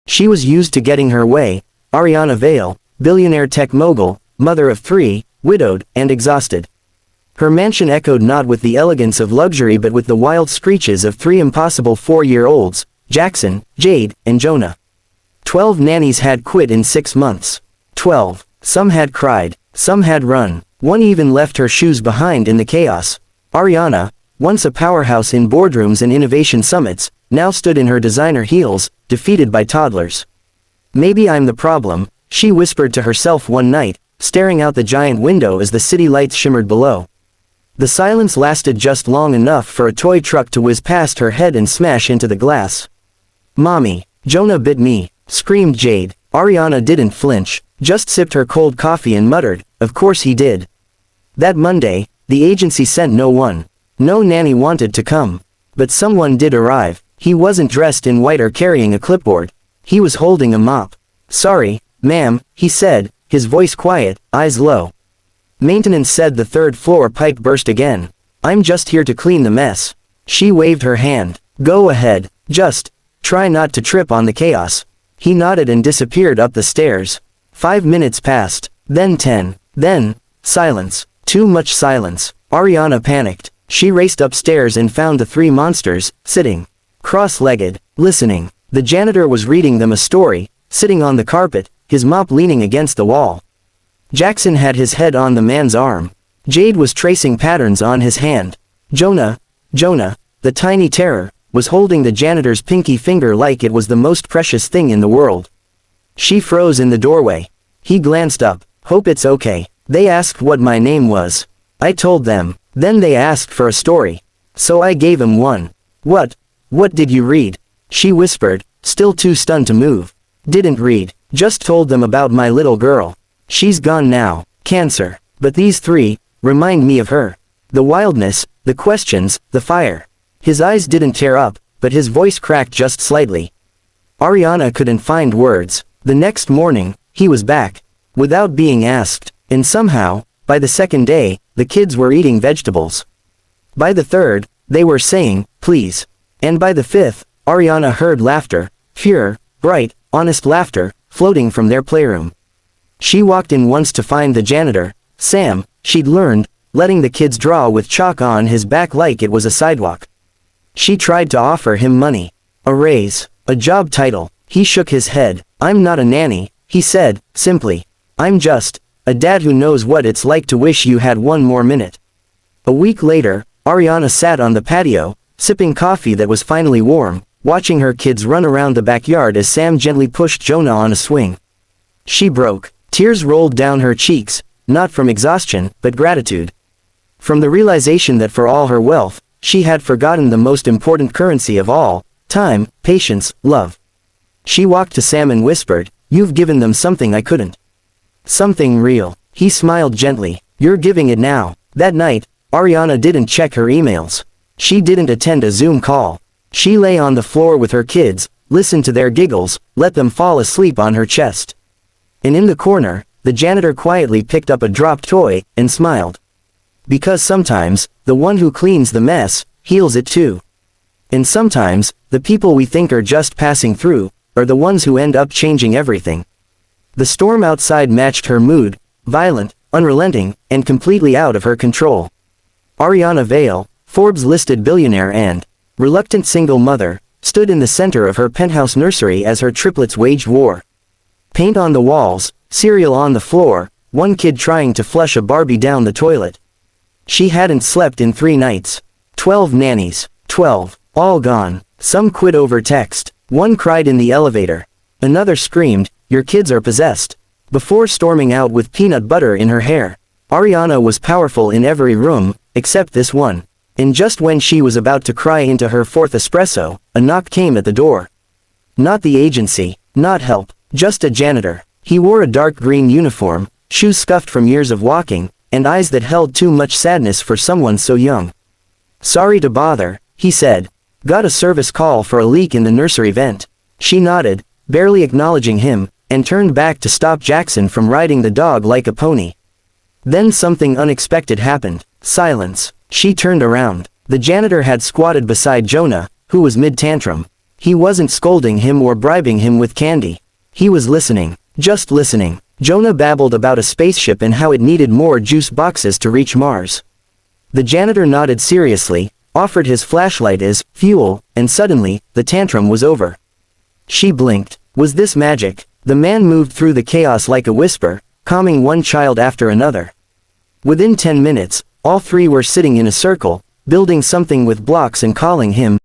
She was used to getting her way. Ariana Vale, billionaire tech mogul, mother of 3, widowed, and exhausted. Her mansion echoed not with the elegance of luxury but with the wild screeches of 3 impossible 4-year-olds, Jackson, Jade, and Jonah. 12 nannies had quit in 6 months. 12. Some had cried, some had run, one even left her shoes behind in the chaos. Ariana, once a powerhouse in boardrooms and innovation summits, now stood in her designer heels, defeated by toddlers. Maybe I'm the problem, she whispered to herself one night, staring out the giant window as the city lights shimmered below. The silence lasted just long enough for a toy truck to whiz past her head and smash into the glass. "Mommy, Jonah bit me," screamed Jade. Ariana didn't flinch, just sipped her cold coffee and muttered, "Of course he did." That Monday, the agency sent no one. No nanny wanted to come. But someone did arrive. He wasn't dressed in white or carrying a clipboard. He was holding a mop. "Sorry, ma'am," he said, his voice quiet, eyes low. "Maintenance said the 3rd floor pipe burst again. I'm just here to clean the mess." She waved her hand. "Go ahead, just try not to trip on the chaos." He nodded and disappeared up the stairs. 5 minutes passed, then 10, then silence. Too much silence. Ariana panicked. She raced upstairs and found the 3 monsters, sitting cross-legged, listening. The janitor was reading them a story, sitting on the carpet, his mop leaning against the wall. Jackson had his head on the man's arm. Jade was tracing patterns on his hand. Jonah, the tiny terror, was holding the janitor's pinky finger like it was the most precious thing in the world. She froze in the doorway. He glanced up. "Hope it's okay. They asked what my name was. I told them. Then they asked for a story. So I gave him one." What did you read?" She whispered, still too stunned to move. "Didn't read. Just told them about my little girl. She's gone now. Cancer. But these 3 remind me of her. The wildness, the questions, the fire." His eyes didn't tear up, but his voice cracked just slightly. Ariana couldn't find words. The next morning, he was back. Without being asked. And somehow, by the 2nd day, the kids were eating vegetables. By the 3rd, they were saying, "Please." And by the 5th, Ariana heard laughter, pure, bright, honest laughter, floating from their playroom. She walked in once to find the janitor, Sam, she'd learned, letting the kids draw with chalk on his back like it was a sidewalk. She tried to offer him money. A raise. A job title. He shook his head. "I'm not a nanny," he said, simply. "I'm just a dad who knows what it's like to wish you had one more minute." A week later, Ariana sat on the patio, sipping coffee that was finally warm, watching her kids run around the backyard as Sam gently pushed Jonah on a swing. She broke. Tears rolled down her cheeks, not from exhaustion, but gratitude. From the realization that for all her wealth, she had forgotten the most important currency of all, time, patience, love. She walked to Sam and whispered, "You've given them something I couldn't. Something real." He smiled gently. "You're giving it now." That night, Ariana didn't check her emails. She didn't attend a Zoom call. She lay on the floor with her kids, listened to their giggles, let them fall asleep on her chest. And in the corner, the janitor quietly picked up a dropped toy, and smiled. Because sometimes, the one who cleans the mess, heals it too. And sometimes, the people we think are just passing through, are the ones who end up changing everything. The storm outside matched her mood, violent, unrelenting, and completely out of her control. Ariana Vale, Forbes-listed billionaire and reluctant single mother, stood in the center of her penthouse nursery as her triplets waged war. Paint on the walls, cereal on the floor, one kid trying to flush a Barbie down the toilet. She hadn't slept in 3 nights. 12 nannies. 12. All gone. Some quit over text. One cried in the elevator. Another screamed, "Your kids are possessed." Before storming out with peanut butter in her hair. Ariana was powerful in every room, except this one. And just when she was about to cry into her 4th espresso, a knock came at the door. Not the agency, not help, just a janitor. He wore a dark green uniform, shoes scuffed from years of walking, and eyes that held too much sadness for someone so young. "Sorry to bother," he said. "Got a service call for a leak in the nursery vent." She nodded, barely acknowledging him, and turned back to stop Jackson from riding the dog like a pony. Then something unexpected happened. Silence. She turned around. The janitor had squatted beside Jonah, who was mid-tantrum. He wasn't scolding him or bribing him with candy. He was listening. Just listening. Jonah babbled about a spaceship and how it needed more juice boxes to reach Mars. The janitor nodded seriously, offered his flashlight as fuel, and suddenly, the tantrum was over. She blinked. Was this magic? The man moved through the chaos like a whisper, calming one child after another. Within 10 minutes, all three were sitting in a circle, building something with blocks and calling him